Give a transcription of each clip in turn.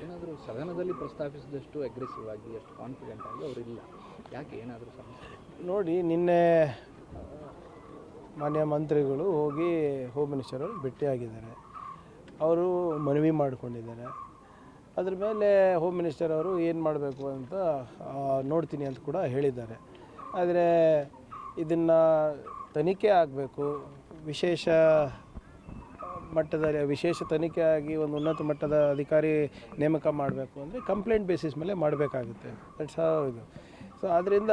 ಏನಾದರೂ ಸದನದಲ್ಲಿ ಪ್ರಸ್ತಾಪಿಸಿದಷ್ಟು ಅಗ್ರೆಸಿವ್ ಆಗಿ ಅಷ್ಟು ಕಾನ್ಫಿಡೆಂಟ್ ಆಗಿ ಅವರಿಲ್ಲ, ಯಾಕೆ? ಏನಾದರೂ ಸಮಸ್ಯೆ? ನೋಡಿ, ನಿನ್ನೆ ಮಾನ್ಯ ಮಂತ್ರಿಗಳು ಹೋಗಿ ಹೋಮ್ ಮಿನಿಸ್ಟರ್ ಅವರು ಭೇಟಿಯಾಗಿದ್ದಾರೆ. ಅವರು ಮನವಿ ಮಾಡಿಕೊಂಡಿದ್ದಾರೆ. ಅದ್ರ ಮೇಲೆ ಹೋಮ್ ಮಿನಿಸ್ಟರ್ ಅವರು ಏನು ಮಾಡಬೇಕು ಅಂತ ನೋಡ್ತೀನಿ ಅಂತ ಕೂಡ ಹೇಳಿದ್ದಾರೆ. ಆದರೆ ಇದನ್ನು ತನಿಖೆ ಆಗಬೇಕು, ವಿಶೇಷ ತನಿಖೆ ಆಗಿ ಒಂದು ಉನ್ನತ ಮಟ್ಟದ ಅಧಿಕಾರಿ ನೇಮಕ ಮಾಡಬೇಕು ಅಂದರೆ ಕಂಪ್ಲೇಂಟ್ ಬೇಸಿಸ್ ಮೇಲೆ ಮಾಡಬೇಕಾಗುತ್ತೆ. ದಟ್ಸ್ ಹೌ ಇದು. ಸೊ ಆದ್ದರಿಂದ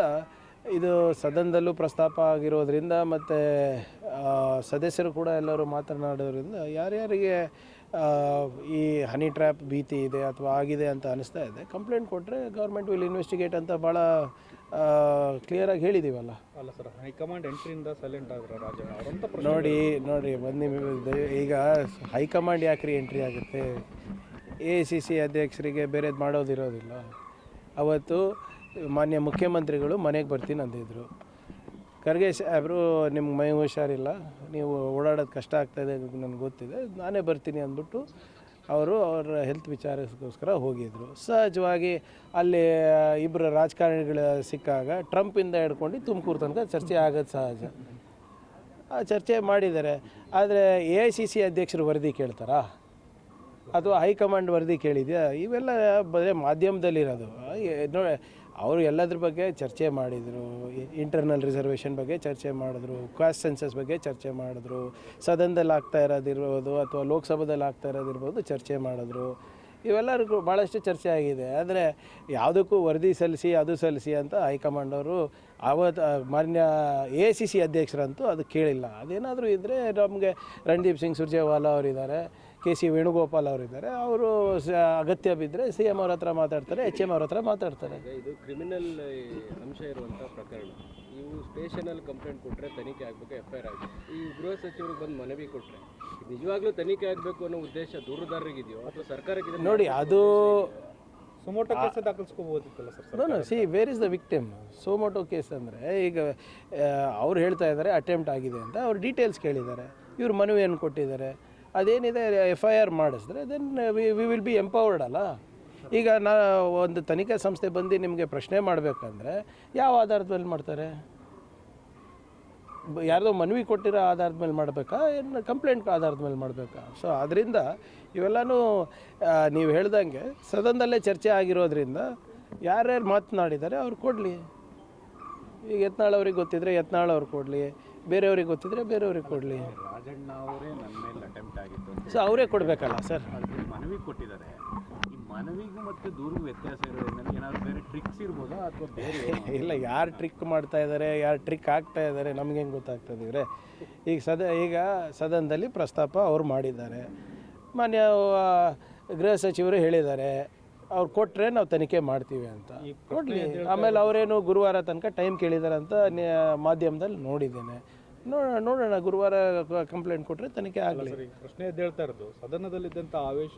ಇದು ಸದನದಲ್ಲೂ ಪ್ರಸ್ತಾಪ ಆಗಿರೋದ್ರಿಂದ ಮತ್ತು ಸದಸ್ಯರು ಕೂಡ ಎಲ್ಲರೂ ಮಾತನಾಡೋದ್ರಿಂದ ಯಾರ್ಯಾರಿಗೆ ಈ ಹನಿ ಟ್ರ್ಯಾಪ್ ಭೀತಿ ಇದೆ ಅಥವಾ ಆಗಿದೆ ಅಂತ ಅನಿಸ್ತಾ ಇದೆ, ಕಂಪ್ಲೇಂಟ್ ಕೊಟ್ಟರೆ ಗೌರ್ಮೆಂಟ್ ವಿಲ್ ಇನ್ವೆಸ್ಟಿಗೇಟ್ ಅಂತ ಭಾಳ ಕ್ಲಿಯರಾಗಿ ಹೇಳಿದ್ದೀವಲ್ಲ. ಅಲ್ಲ ಸರ್, ಹೈಕಮಾಂಡ್ ಎಂಟ್ರಿಯಿಂದ ಸೈಲೆಂಟ್ ಆದ್ರೆ ರಾಜಣ್ಣ ಅವರಂತ ನೋಡಿ ಬನ್ನಿ, ಈಗ ಹೈಕಮಾಂಡ್ ಯಾಕ್ರಿ ಎಂಟ್ರಿ ಆಗುತ್ತೆ? AICC ಅಧ್ಯಕ್ಷರಿಗೆ ಬೇರೆದು ಮಾಡೋದಿರೋದಿಲ್ಲ. ಅವತ್ತು ಮಾನ್ಯ ಮುಖ್ಯಮಂತ್ರಿಗಳು ಮನೆಗೆ ಬರ್ತೀನಿ ಅಂದಿದ್ರು. ಖರ್ಗೆ ಸಾಹೇಬರು ನಿಮ್ಗೆ ಮೈ ಹುಷಾರಿಲ್ಲ, ನೀವು ಓಡಾಡೋದು ಕಷ್ಟ ಆಗ್ತಾಯಿದೆ, ನನಗೆ ಗೊತ್ತಿದೆ, ನಾನೇ ಬರ್ತೀನಿ ಅಂದ್ಬಿಟ್ಟು ಅವರ ಹೆಲ್ತ್ ವಿಚಾರಕ್ಕೋಸ್ಕರ ಹೋಗಿದ್ದರು. ಸಹಜವಾಗಿ ಅಲ್ಲಿ ಇಬ್ಬರು ರಾಜಕಾರಣಿಗಳು ಸಿಕ್ಕಾಗ ಟ್ರಂಪಿಂದ ಹಿಡ್ಕೊಂಡು ತುಮಕೂರು ತನಕ ಚರ್ಚೆ ಆಗೋದು ಸಹಜ. ಆ ಚರ್ಚೆ ಮಾಡಿದ್ದಾರೆ. ಆದರೆ AICC ಅಧ್ಯಕ್ಷರು ವರದಿ ಕೇಳ್ತಾರಾ ಅಥವಾ ಹೈಕಮಾಂಡ್ ವರದಿ ಕೇಳಿದೆಯಾ? ಇವೆಲ್ಲ ಬರೀ ಮಾಧ್ಯಮದಲ್ಲಿರೋದು. ಅವರು ಎಲ್ಲದ್ರ ಬಗ್ಗೆ ಚರ್ಚೆ ಮಾಡಿದರು. ಇಂಟರ್ನಲ್ ರಿಸರ್ವೇಷನ್ ಬಗ್ಗೆ ಚರ್ಚೆ ಮಾಡಿದ್ರು, ಕಾಸ್ಟ್ ಸೆನ್ಸಸ್ ಬಗ್ಗೆ ಚರ್ಚೆ ಮಾಡಿದ್ರು, ಸದನದಲ್ಲಿ ಆಗ್ತಾ ಇರೋದಿರ್ಬೋದು ಅಥವಾ ಲೋಕಸಭಾದಲ್ಲಿ ಆಗ್ತಾ ಇರೋದಿರ್ಬೋದು ಚರ್ಚೆ ಮಾಡಿದ್ರು. ಇವೆಲ್ಲರಿಗೂ ಭಾಳಷ್ಟು ಚರ್ಚೆ ಆಗಿದೆ. ಆದರೆ ಯಾವುದಕ್ಕೂ ವರದಿ ಸಲ್ಲಿಸಿ ಅಂತ ಹೈಕಮಾಂಡ್ ಅವರು ಮಾನ್ಯ AICC ಅಧ್ಯಕ್ಷರಂತೂ ಅದು ಕೇಳಿಲ್ಲ. ಅದೇನಾದರೂ ಇದ್ದರೆ ನಮಗೆ ರಣದೀಪ್ ಸಿಂಗ್ ಸುರ್ಜೇವಾಲಾ ಅವರಿದ್ದಾರೆ, KC ವೇಣುಗೋಪಾಲ್ ಅವರಿದ್ದಾರೆ. ಅವರು ಅಗತ್ಯ ಬಿದ್ದರೆ CM ಅವ್ರ ಹತ್ರ ಮಾತಾಡ್ತಾರೆ, HM ಅವ್ರ ಹತ್ರ ಮಾತಾಡ್ತಾರೆ. ಇದು ಕ್ರಿಮಿನಲ್ ಅಂಶ ಇರುವಂಥ ಪ್ರಕರಣ. ನೀವು ಸ್ಟೇಷನಲ್ಲಿ ಕಂಪ್ಲೇಂಟ್ ಕೊಟ್ಟರೆ ತನಿಖೆ ಆಗಬೇಕು, FIR ಆಗಬೇಕು. ಈ ಗೃಹ ಸಚಿವರು ಬಂದು ಮನವಿ ಕೊಟ್ಟರೆ ನಿಜವಾಗ್ಲೂ ತನಿಖೆ ಆಗಬೇಕು ಅನ್ನೋ ಉದ್ದೇಶ ದೂರುದಾರರಿಗಿದೆಯೋ ಅಥವಾ ಸರ್ಕಾರಕ್ಕೆ? ನೋಡಿ, ಅದು ಸುಮೋಟೋ ಕೇಸ್ ದಾಖಲಿಸ್ಕೋಬೋದಿತ್ತಲ್ಲ sir? Where is the victim? Suo motu case ಅಂದರೆ ಈಗ ಅವ್ರು ಹೇಳ್ತಾ ಇದ್ದಾರೆ ಅಟೆಂಪ್ಟ್ ಆಗಿದೆ ಅಂತ. ಅವ್ರು ಡೀಟೇಲ್ಸ್ ಕೇಳಿದ್ದಾರೆ, ಇವ್ರು ಮನವಿಯನ್ನು ಕೊಟ್ಟಿದ್ದಾರೆ. ಅದೇನಿದೆ FIR ಮಾಡಿಸಿದ್ರೆ then we will be empowered ಅಲ್ಲ. ಈಗ ಒಂದು ತನಿಖಾ ಸಂಸ್ಥೆ ಬಂದು ನಿಮಗೆ ಪ್ರಶ್ನೆ ಮಾಡಬೇಕಂದ್ರೆ ಯಾವ ಆಧಾರದ ಮೇಲೆ ಮಾಡ್ತಾರೆ? ಯಾರ್ದೋ ಮನವಿ ಕೊಟ್ಟಿರೋ ಆಧಾರದ ಮೇಲೆ ಮಾಡಬೇಕಾ, ಏನು ಕಂಪ್ಲೇಂಟ್ ಆಧಾರದ ಮೇಲೆ ಮಾಡಬೇಕಾ? ಸೊ ಅದರಿಂದ ಇವೆಲ್ಲನೂ ನೀವು ಹೇಳ್ದಂಗೆ ಸದನದಲ್ಲೇ ಚರ್ಚೆ ಆಗಿರೋದ್ರಿಂದ ಯಾರ್ಯಾರು ಮಾತನಾಡಿದ್ದಾರೆ ಅವ್ರು ಕೊಡಲಿ. ಈಗ ಯತ್ನಾಳ್ ಅವ್ರಿಗೆ ಗೊತ್ತಿದ್ರೆ ಯತ್ನಾಳ್ ಅವ್ರು ಕೊಡಲಿ, ಬೇರೆಯವ್ರಿಗೆ ಗೊತ್ತಿದ್ರೆ ಬೇರೆಯವ್ರಿಗೆ ಕೊಡಲಿ. ರಾಜಣ್ಣ ಅವರೇ ನನ್ನ ಮೇಲೆ ಅಟೆಂಪ್ಟ್ ಆಗಿತ್ತು, ಸೊ ಅವರೇ ಕೊಡಬೇಕಲ್ಲ ಸರ್. ಮನವಿ ಕೊಟ್ಟಿದ್ದಾರೆ. ಈ ಮನವಿಗೂ ಮತ್ತು ದೂರಿಗೂ ವ್ಯತ್ಯಾಸ ಇರೋದ್ರಿಂದ ಏನಾದರೂ ಬೇರೆ ಟ್ರಿಕ್ಸ್ ಇರ್ಬೋದಾ ಅಥವಾ ಬೇರೆ? ಇಲ್ಲ, ಯಾರು ಟ್ರಿಕ್ ಮಾಡ್ತಾ ಇದ್ದಾರೆ, ಯಾರು ಟ್ರಿಕ್ ಆಗ್ತಾ ಇದ್ದಾರೆ ನಮ್ಗೆ ಹೆಂಗೆ ಗೊತ್ತಾಗ್ತದೆ ಇವರೇ? ಈಗ ಸದನದಲ್ಲಿ ಪ್ರಸ್ತಾಪ ಅವ್ರು ಮಾಡಿದ್ದಾರೆ, ಮಾನ್ಯ ಗೃಹ ಸಚಿವರು ಹೇಳಿದ್ದಾರೆ, ಅವ್ರು ಕೊಟ್ಟರೆ ನಾವು ತನಿಖೆ ಮಾಡ್ತೀವಿ ಅಂತ. ಕೊಡಲಿ. ಆಮೇಲೆ ಅವರೇನು ಗುರುವಾರ ತನಕ ಟೈಮ್ ಕೇಳಿದ್ದಾರೆ ಅಂತ ಮಾಧ್ಯಮದಲ್ಲಿ ನೋಡಿದ್ದೇನೆ. ನೋಡೋಣ, ಗುರುವಾರ ಕಂಪ್ಲೇಂಟ್ ಕೊಟ್ಟರೆ ತನಿಖೆ ಆಗಲಿ. ಪ್ರಶ್ನೆ ಎದ್ದೇಳ್ತಾ ಇರೋದು ಸದನದಲ್ಲಿದ್ದಂಥ ಆವೇಶ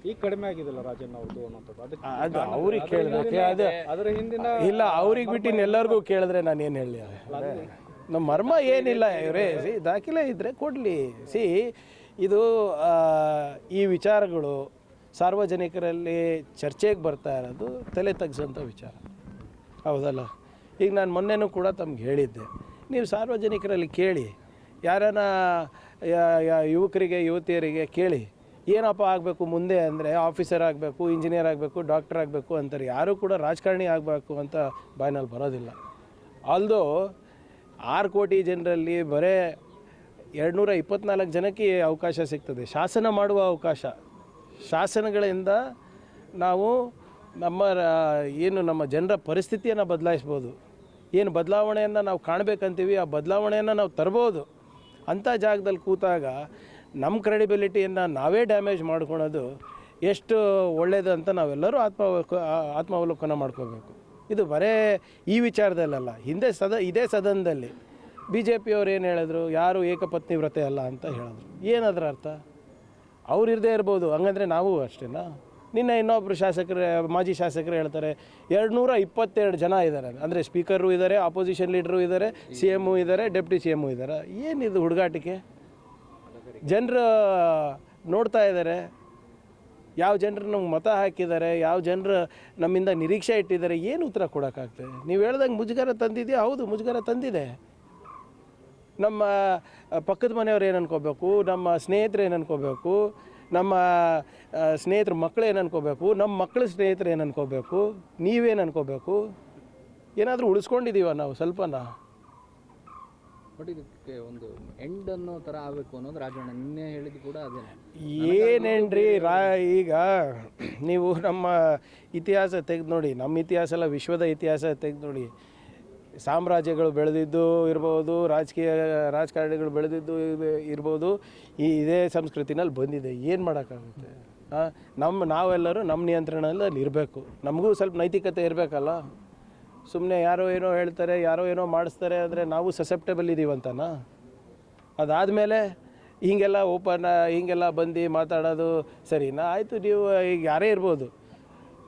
ಈಗ ಕಡಿಮೆ ಆಗಿದೆಲ್ಲ ರಾಜಣ್ಣ ಅವ್ರದ್ದು ಅನ್ನೋಂಥದ್ದು. ಅದು ಅವ್ರಿಗೆ ಕೇಳಬೇಕು. ಅದರ ಹಿಂದಿನ ಇಲ್ಲ, ಅವ್ರಿಗೆ ಬಿಟ್ಟು ಎಲ್ಲರಿಗೂ ಕೇಳಿದ್ರೆ ನಾನು ಏನು ಹೇಳಿ? ನಮ್ಮ ಮರ್ಮ ಏನಿಲ್ಲ ಇವರೇ. ದಾಖಲೆ ಇದ್ದರೆ ಕೊಡಲಿ. ಇದು ಈ ವಿಚಾರಗಳು ಸಾರ್ವಜನಿಕರಲ್ಲಿ ಚರ್ಚೆಗೆ ಬರ್ತಾ ಇರೋದು ತಲೆ ತಗ್ಸೋಂಥ ವಿಚಾರ, ಹೌದಲ್ಲ? ಈಗ ನಾನು ಮೊನ್ನೆನೂ ಕೂಡ ತಮ್ಗೆ ಹೇಳಿದ್ದೆ, ನೀವು ಸಾರ್ವಜನಿಕರಲ್ಲಿ ಕೇಳಿ, ಯಾರನ್ನ ಯುವಕರಿಗೆ ಯುವತಿಯರಿಗೆ ಕೇಳಿ, ಏನಪ್ಪ ಆಗಬೇಕು ಮುಂದೆ ಅಂದರೆ ಆಫೀಸರ್ ಆಗಬೇಕು, ಇಂಜಿನಿಯರ್ ಆಗಬೇಕು, ಡಾಕ್ಟರ್ ಆಗಬೇಕು ಅಂತಾರೆ. ಯಾರೂ ಕೂಡ ರಾಜಕಾರಣಿ ಆಗಬೇಕು ಅಂತ ಬಾಯ್ನಲ್ಲಿ ಬರೋದಿಲ್ಲ. ಆಲ್ದೋ 6 ಕೋಟಿ ಜನರಲ್ಲಿ ಬರೀ 224 ಜನಕ್ಕೆ ಅವಕಾಶ ಸಿಗ್ತದೆ, ಶಾಸನ ಮಾಡುವ ಅವಕಾಶ. ಶಾಸನಗಳಿಂದ ನಾವು ನಮ್ಮ ಜನರ ಪರಿಸ್ಥಿತಿಯನ್ನು ಬದಲಾಯಿಸ್ಬೋದು. ಏನು ಬದಲಾವಣೆಯನ್ನು ನಾವು ಕಾಣಬೇಕಂತೀವಿ, ಆ ಬದಲಾವಣೆಯನ್ನು ನಾವು ತರ್ಬೋದು. ಅಂಥ ಜಾಗದಲ್ಲಿ ಕೂತಾಗ ನಮ್ಮ ಕ್ರೆಡಿಬಿಲಿಟಿಯನ್ನು ನಾವೇ ಡ್ಯಾಮೇಜ್ ಮಾಡ್ಕೊಳೋದು ಎಷ್ಟು ಒಳ್ಳೆಯದು ಅಂತ ನಾವೆಲ್ಲರೂ ಆತ್ಮಾವಲೋಕನ ಮಾಡ್ಕೋಬೇಕು. ಇದು ಬರೇ ಈ ವಿಚಾರದಲ್ಲಲ್ಲ, ಹಿಂದೆ ಇದೇ ಸದನದಲ್ಲಿ BJP ಅವ್ರು ಏನು ಹೇಳಿದ್ರು, ಯಾರು ಏಕಪತ್ನಿ ವ್ರತೆ ಅಲ್ಲ ಅಂತ ಹೇಳಿದ್ರು. ಏನದರ ಅರ್ಥ? ಅವ್ರು ಇರದೇ ಇರ್ಬೋದು, ಹಂಗಂದರೆ ನಾವು ಅಷ್ಟೇನಾ? ನಿನ್ನೆ ಇನ್ನೊಬ್ಬರು ಮಾಜಿ ಶಾಸಕರು ಹೇಳ್ತಾರೆ 222 ಜನ ಇದ್ದಾರೆ, ಅಂದರೆ ಸ್ಪೀಕರು ಇದ್ದಾರೆ, ಆಪೋಸಿಷನ್ ಲೀಡ್ರು ಇದ್ದಾರೆ, CM ಇದ್ದಾರೆ, ಡೆಪ್ಟಿ CM ಇದ್ದಾರೆ. ಏನಿದು ಹುಡುಗಾಟಿಕೆ? ಜನರು ನೋಡ್ತಾ ಇದ್ದಾರೆ. ಯಾವ ಜನರು ನಮ್ಗೆ ಮತ ಹಾಕಿದ್ದಾರೆ, ಯಾವ ಜನರು ನಮ್ಮಿಂದ ನಿರೀಕ್ಷೆ ಇಟ್ಟಿದ್ದಾರೆ, ಏನು ಉತ್ತರ ಕೊಡೋಕ್ಕಾಗ್ತದೆ? ನೀವು ಹೇಳ್ದಂಗೆ ಮುಜುಗರ ತಂದಿದೆಯಾ? ಹೌದು, ಮುಜುಗರ ತಂದಿದೆ. ನಮ್ಮ ಪಕ್ಕದ ಮನೆಯವ್ರು ಏನು ಅನ್ಕೋಬೇಕು, ನಮ್ಮ ಸ್ನೇಹಿತರು ಏನು ಅನ್ಕೋಬೇಕು, ನಮ್ಮ ಸ್ನೇಹಿತರ ಮಕ್ಕಳು ಏನು ಅನ್ಕೋಬೇಕು, ನಮ್ಮ ಮಕ್ಕಳ ಸ್ನೇಹಿತರು ಏನು ಅನ್ಕೋಬೇಕು, ನೀವೇನು ಅನ್ಕೋಬೇಕು? ಏನಾದರೂ ಉಳಿಸ್ಕೊಂಡಿದ್ದೀವ ನಾವು ಸ್ವಲ್ಪನಾ? ಬಟ್ ಇದಕ್ಕೆ ಒಂದು ಎಂಡ್ ಅನ್ನೋ ಥರ ಆಗಬೇಕು ಅನ್ನೋದು ರಾಜಣ್ಣ ನಿನ್ನೆ ಹೇಳಿದ್ದು ಕೂಡ ಅದೇ. ಏನೇನ್ರಿ ಈಗ ನೀವು ನಮ್ಮ ಇತಿಹಾಸ ತೆಗೆದು ನೋಡಿ, ನಮ್ಮ ಇತಿಹಾಸ ಎಲ್ಲ ವಿಶ್ವದ ಇತಿಹಾಸ ತೆಗೆದು ನೋಡಿ. ಸಾಮ್ರಾಜ್ಯಗಳು ಬೆಳೆದಿದ್ದು ಇರ್ಬೋದು, ರಾಜಕಾರಣಿಗಳು ಬೆಳೆದಿದ್ದು ಇರ್ಬೋದು, ಇದೇ ಸಂಸ್ಕೃತಿನಲ್ಲಿ ಬಂದಿದೆ. ಏನು ಮಾಡೋಕ್ಕಾಗುತ್ತೆ? ನಾವೆಲ್ಲರೂ ನಮ್ಮ ನಿಯಂತ್ರಣದಲ್ಲಿ ಇರಬೇಕು. ನಮಗೂ ಸ್ವಲ್ಪ ನೈತಿಕತೆ ಇರಬೇಕಲ್ಲ. ಸುಮ್ಮನೆ ಯಾರೋ ಏನೋ ಹೇಳ್ತಾರೆ, ಯಾರೋ ಏನೋ ಮಾಡಿಸ್ತಾರೆ ಅಂದರೆ ನಾವು ಸಸೆಪ್ಟೇಬಲ್ ಇದ್ದೀವಂತನಾ? ಅದಾದಮೇಲೆ ಹಿಂಗೆಲ್ಲ ಬಂದು ಮಾತಾಡೋದು ಸರಿನಾ? ಆಯಿತು, ನೀವು ಈಗ ಯಾರೇ ಇರ್ಬೋದು,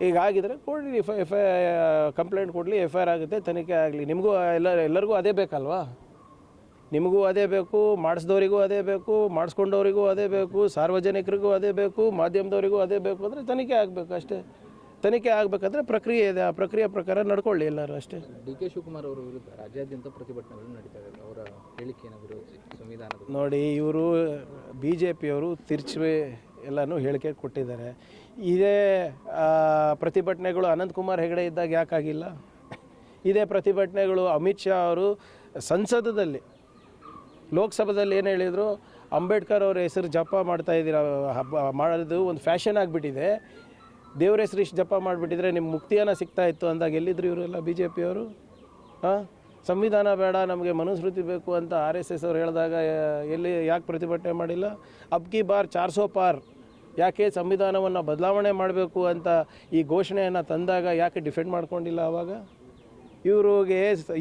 ಈಗ ಆಗಿದ್ರೆ ಕೊಡಲಿ, ಕಂಪ್ಲೇಂಟ್ ಕೊಡಲಿ, FIR ಆಗುತ್ತೆ, ತನಿಖೆ ಆಗಲಿ. ನಿಮಗೂ ಎಲ್ಲರಿಗೂ ಅದೇ ಬೇಕಲ್ವಾ? ನಿಮಗೂ ಅದೇ ಬೇಕು, ಮಾಡಿಸ್ದವರಿಗೂ ಅದೇ ಬೇಕು, ಮಾಡಿಸ್ಕೊಂಡವರಿಗೂ ಅದೇ ಬೇಕು, ಸಾರ್ವಜನಿಕರಿಗೂ ಅದೇ ಬೇಕು, ಮಾಧ್ಯಮದವರಿಗೂ ಅದೇ ಬೇಕು. ಅಂದರೆ ತನಿಖೆ ಆಗಬೇಕು ಅಷ್ಟೇ. ತನಿಖೆ ಆಗಬೇಕಾದ್ರೆ ಪ್ರಕ್ರಿಯೆ ಇದೆ, ಆ ಪ್ರಕ್ರಿಯೆ ಪ್ರಕಾರ ನಡ್ಕೊಳ್ಳಿ ಎಲ್ಲರೂ ಅಷ್ಟೇ. DK ಶಿವಕುಮಾರ್ ಅವರ ವಿರುದ್ಧ ರಾಜ್ಯಾದ್ಯಂತ ಪ್ರತಿಭಟನೆಗಳು ನಡೀತಾ ಇದೆ, ಅವರ ಹೇಳಿಕೆಯನ್ನು ವಿರೋಧಿಸಿ ಸಂವಿಧಾನದ. ನೋಡಿ, ಇವರು BJPಯವರು ತಿರ್ಚುವೆ ಎಲ್ಲನೂ ಹೇಳಿಕೆ ಕೊಟ್ಟಿದ್ದಾರೆ. ಇದೇ ಪ್ರತಿಭಟನೆಗಳು ಅನಂತಕುಮಾರ್ ಹೆಗಡೆ ಇದ್ದಾಗ ಯಾಕಾಗಿಲ್ಲ? ಇದೇ ಪ್ರತಿಭಟನೆಗಳು ಅಮಿತ್ ಶಾ ಅವರು ಸಂಸದದಲ್ಲಿ, ಲೋಕಸಭಾದಲ್ಲಿ ಏನು ಹೇಳಿದರು? ಅಂಬೇಡ್ಕರ್ ಅವರ ಹೆಸರು ಜಪ ಮಾಡ್ತಾಯಿದ್ದೀರ, ಮಾಡೋದು ಒಂದು ಫ್ಯಾಷನ್ ಆಗಿಬಿಟ್ಟಿದೆ, ದೇವ್ರ ಹೆಸರು ಇಷ್ಟು ಜಪ ಮಾಡಿಬಿಟ್ಟಿದ್ರೆ ನಿಮ್ಮ ಮುಕ್ತಿಯನ್ನು ಸಿಗ್ತಾ ಇತ್ತು ಅಂದಾಗ ಎಲ್ಲಿದ್ರು ಇವರೆಲ್ಲ BJPಯವರು? ಸಂವಿಧಾನ ಬೇಡ, ನಮಗೆ ಮನುಸ್ಮೃತಿ ಬೇಕು ಅಂತ RSS ಅವ್ರು ಹೇಳಿದಾಗ ಯಾಕೆ ಪ್ರತಿಭಟನೆ ಮಾಡಿಲ್ಲ? ಅಬ್ಕಿ ಬಾರ್ 400 ಪಾರ್, ಯಾಕೆ ಸಂವಿಧಾನವನ್ನು ಬದಲಾವಣೆ ಮಾಡಬೇಕು ಅಂತ ಈ ಘೋಷಣೆಯನ್ನು ತಂದಾಗ ಯಾಕೆ ಡಿಫೆಂಡ್ ಮಾಡ್ಕೊಂಡಿಲ್ಲ? ಆವಾಗ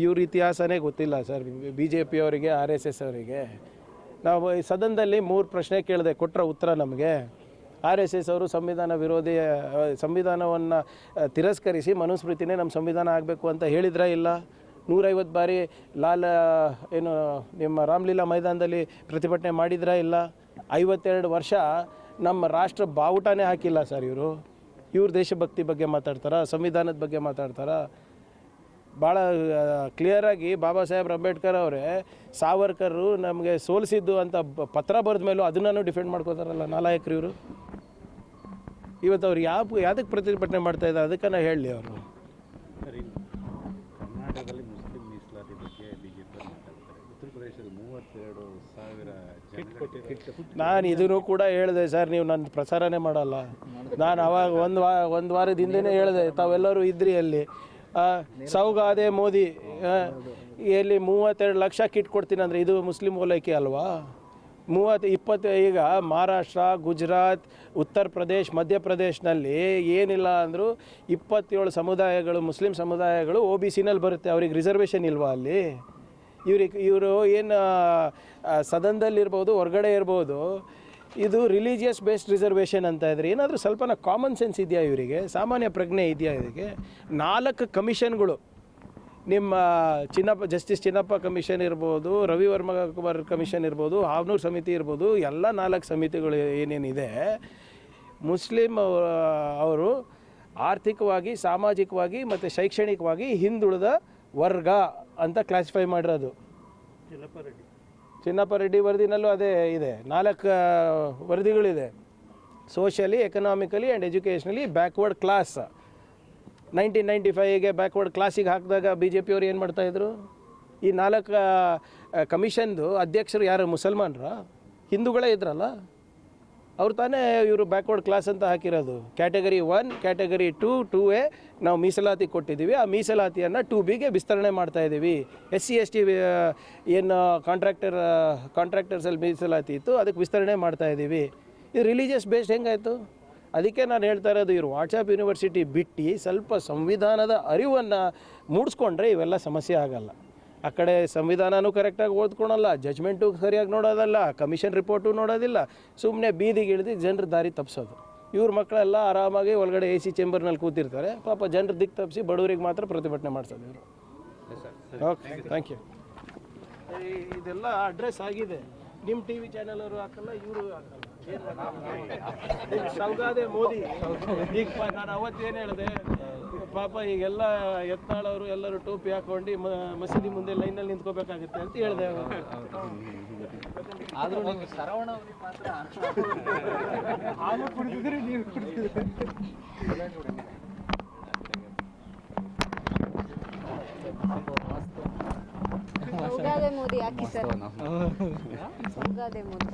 ಇವ್ರ ಇತಿಹಾಸನೇ ಗೊತ್ತಿಲ್ಲ ಸರ್ BJPಯವರಿಗೆ, RSS ಅವರಿಗೆ. ನಾವು ಈ ಸದನದಲ್ಲಿ 3 ಪ್ರಶ್ನೆ ಕೇಳಿದೆ, ಕೊಟ್ಟರೆ ಉತ್ತರ ನಮಗೆ. RSS ಅವರು ಸಂವಿಧಾನ ವಿರೋಧಿ, ಸಂವಿಧಾನವನ್ನು ತಿರಸ್ಕರಿಸಿ ಮನುಸ್ಮೃತಿನೇ ನಮ್ಮ ಸಂವಿಧಾನ ಆಗಬೇಕು ಅಂತ ಹೇಳಿದ್ರಾ? ಇಲ್ಲ. 150 ಬಾರಿ ನಿಮ್ಮ ರಾಮಲೀಲಾ ಮೈದಾನದಲ್ಲಿ ಪ್ರತಿಭಟನೆ ಮಾಡಿದ್ರಾ? ಇಲ್ಲ. 52 ವರ್ಷ ನಮ್ಮ ರಾಷ್ಟ್ರ ಬಾವುಟನೇ ಹಾಕಿಲ್ಲ ಸರ್ ಇವರು ದೇಶಭಕ್ತಿ ಬಗ್ಗೆ ಮಾತಾಡ್ತಾರಾ? ಸಂವಿಧಾನದ ಬಗ್ಗೆ ಮಾತಾಡ್ತಾರಾ? ಭಾಳ ಕ್ಲಿಯರಾಗಿ ಬಾಬಾ ಸಾಹೇಬ್ ಅಂಬೇಡ್ಕರ್ ಅವರೇ ಸಾವರ್ಕರು ನಮಗೆ ಸೋಲಿಸಿದ್ದು ಅಂತ ಪತ್ರ ಬರೆದ ಮೇಲೂ ಅದನ್ನು ಡಿಫೆಂಡ್ ಮಾಡ್ಕೋತಾರಲ್ಲ ನಾಲಾಯಕರು ಇವರು. ಇವತ್ತು ಅವ್ರು ಯಾವುದಕ್ಕೆ ಪ್ರತಿಭಟನೆ ಮಾಡ್ತಾಯಿದ್ದಾರೆ ಅದಕ್ಕನ್ನ ಹೇಳಲಿ ಅವರು. ಸರಿ, ಕರ್ನಾಟಕದಲ್ಲಿ ಮುಸ್ಲಿಂ ಮೀಸಲಾತಿ ಬಗ್ಗೆ BJP ಮಾತಾಡ್ತಾರೆ. ಉತ್ತರ ಪ್ರದೇಶದಲ್ಲಿ 32,000 ಜನ. ನಾನು ಇದನ್ನು ಕೂಡ ಹೇಳಿದೆ ಸರ್, ನೀವು ನನ್ನ ಪ್ರಸಾರನೇ ಮಾಡಲ್ಲ. ನಾನು ಅವಾಗ ಒಂದು ವಾರದ ಹಿಂದೆನೇ ಹೇಳಿದೆ, ತಾವೆಲ್ಲರೂ ಇದ್ರಿ ಅಲ್ಲಿ. ಸೌಗಾದೆ ಮೋದಿ ಎಲ್ಲಿ 32 ಲಕ್ಷ ಕಿಟ್ ಕೊಡ್ತೀನಿ ಅಂದರೆ ಇದು ಮುಸ್ಲಿಂ ಓಲೈಕೆ ಅಲ್ವಾ? 20 ಈಗ ಮಹಾರಾಷ್ಟ್ರ, ಗುಜರಾತ್, ಉತ್ತರ ಪ್ರದೇಶ್, ಮಧ್ಯಪ್ರದೇಶನಲ್ಲಿ ಏನಿಲ್ಲ ಅಂದರೂ 27 ಸಮುದಾಯಗಳು, ಮುಸ್ಲಿಂ ಸಮುದಾಯಗಳು OBCನಲ್ಲಿ ಬರುತ್ತೆ. ಅವ್ರಿಗೆ ರಿಸರ್ವೇಷನ್ ಇಲ್ವಾ ಅಲ್ಲಿ? ಇವರು ಏನು ಸದನದಲ್ಲಿರ್ಬೋದು, ಹೊರಗಡೆ ಇರ್ಬೋದು, ಇದು ರಿಲಿಜಿಯಸ್ ಬೇಸ್ಡ್ ರಿಸರ್ವೇಷನ್ ಅಂತ ಇದ್ರೆ ಏನಾದರೂ ಸ್ವಲ್ಪನ ಕಾಮನ್ ಸೆನ್ಸ್ ಇದೆಯಾ ಇವರಿಗೆ? ಸಾಮಾನ್ಯ ಪ್ರಜ್ಞೆ ಇದೆಯಾ ಇದಕ್ಕೆ? 4 ಕಮಿಷನ್ಗಳು, ನಿಮ್ಮ ಜಸ್ಟಿಸ್ ಚಿನ್ನಪ್ಪ ಕಮಿಷನ್ ಇರ್ಬೋದು, ರವಿ ವರ್ಮ ಕುಮಾರ್ ಕಮಿಷನ್ ಇರ್ಬೋದು, ಹಾವ್ನೂರು ಸಮಿತಿ ಇರ್ಬೋದು, ಎಲ್ಲ 4 ಸಮಿತಿಗಳು ಏನೇನಿದೆ, ಮುಸ್ಲಿಂ ಅವರು ಆರ್ಥಿಕವಾಗಿ, ಸಾಮಾಜಿಕವಾಗಿ ಮತ್ತು ಶೈಕ್ಷಣಿಕವಾಗಿ ಹಿಂದುಳಿದ ವರ್ಗ ಅಂತ ಕ್ಲಾಸಿಫೈ ಮಾಡಿರೋದು. ಚಿನ್ನಪ್ಪ ರೆಡ್ಡಿ ವರದಿನಲ್ಲೂ ಅದೇ ಇದೆ. 4 ವರದಿಗಳಿದೆ. Socially, economically and educationally backward class. 1995ಗೆ ಬ್ಯಾಕ್ವರ್ಡ್ ಕ್ಲಾಸಿಗೆ ಹಾಕಿದಾಗ BJPಯವರು ಏನು ಮಾಡ್ತಾಯಿದ್ರು? ಈ 4 ಕಮಿಷನ್ದು ಅಧ್ಯಕ್ಷರು ಯಾರು? ಮುಸಲ್ಮಾನರ, ಹಿಂದೂಗಳೇ ಇದ್ರಲ್ಲ ಅವ್ರು ತಾನೇ ಇವರು ಬ್ಯಾಕ್ವರ್ಡ್ ಕ್ಲಾಸ್ ಅಂತ ಹಾಕಿರೋದು. ಕ್ಯಾಟಗರಿ 1, ಕ್ಯಾಟಗರಿ 2, 2A ನಾವು ಮೀಸಲಾತಿ ಕೊಟ್ಟಿದ್ದೀವಿ. ಆ ಮೀಸಲಾತಿಯನ್ನು 2Bಗೆ ವಿಸ್ತರಣೆ ಮಾಡ್ತಾಯಿದ್ದೀವಿ. SC ST ಏನು ಕಾಂಟ್ರಾಕ್ಟರ್ಸಲ್ಲಿ ಮೀಸಲಾತಿ ಇತ್ತು ಅದಕ್ಕೆ ವಿಸ್ತರಣೆ ಮಾಡ್ತಾಯಿದ್ದೀವಿ. ಇದು ರಿಲಿಜಿಯಸ್ ಬೇಸ್ಡ್ ಹೆಂಗಾಯಿತು? ಅದಕ್ಕೆ ನಾನು ಹೇಳ್ತಾ ಇರೋದು, ಇವರು ವಾಟ್ಸಪ್ ಯೂನಿವರ್ಸಿಟಿ ಬಿಟ್ಟು ಸ್ವಲ್ಪ ಸಂವಿಧಾನದ ಅರಿವನ್ನು ಮೂಡಿಸ್ಕೊಂಡ್ರೆ ಇವೆಲ್ಲ ಸಮಸ್ಯೆ ಆಗಲ್ಲ. ಆ ಕಡೆ ಸಂವಿಧಾನನೂ ಕರೆಕ್ಟಾಗಿ ಓದ್ಕೊಳಲ್ಲ, ಜಜ್ಮೆಂಟು ಸರಿಯಾಗಿ ನೋಡೋದಲ್ಲ, ಕಮಿಷನ್ ರಿಪೋರ್ಟು ನೋಡೋದಿಲ್ಲ, ಸುಮ್ಮನೆ ಬೀದಿಗೆ ಇಳಿದು ಜನರ ದಾರಿ ತಪ್ಪಿಸೋದು. ಇವ್ರ ಮಕ್ಕಳೆಲ್ಲ ಆರಾಮಾಗಿ ಒಳಗಡೆ AC ಚೇಂಬರ್ನಲ್ಲಿ ಕೂತಿರ್ತಾರೆ. ಪಾಪ ಜನರ ದಿಕ್ಕು ತಪ್ಪಿಸಿ ಬಡವರಿಗೆ ಮಾತ್ರ ಪ್ರತಿಭಟನೆ ಮಾಡ್ಸೋದು ಇವರು. Okay, thank you. ಇದೆಲ್ಲ ಅಡ್ರೆಸ್ ಆಗಿದೆ. ನಿಮ್ಮ TV ಚಾನಲ್ ಅವರು ಹಾಕಲ್ಲ, ಇವರು ಹಾಕಲ್ಲ. ಸೌಗಾದೆ ಮೋದಿ. ಈಗ ನಾನು ಅವತ್ತೇನು ಹೇಳಿದೆ, ಪಾಪ ಈಗೆಲ್ಲ ಯತ್ನಾಳವರು ಎಲ್ಲರೂ ಟೋಪಿ ಹಾಕೊಂಡು ಮಸೀದಿ ಮುಂದೆ ಲೈನಲ್ಲಿ ನಿಂತ್ಕೋಬೇಕಾಗುತ್ತೆ ಅಂತ ಹೇಳಿದೆ. ಆದರೂ ನೀವು ಸರವಣ ಅವ್ರಿಗೆ ಮಾತ್ರ ಹಾಲು ಕುಡಿದಿದ್ರೆ ನೀವು ಕುಡಿದಿದ್ರೆ ಸೌಗಾದೆ ಮೋದಿ ಹಾಕಿ ಸರ್, ಸೌಗಾದೆ ಮೋದಿ.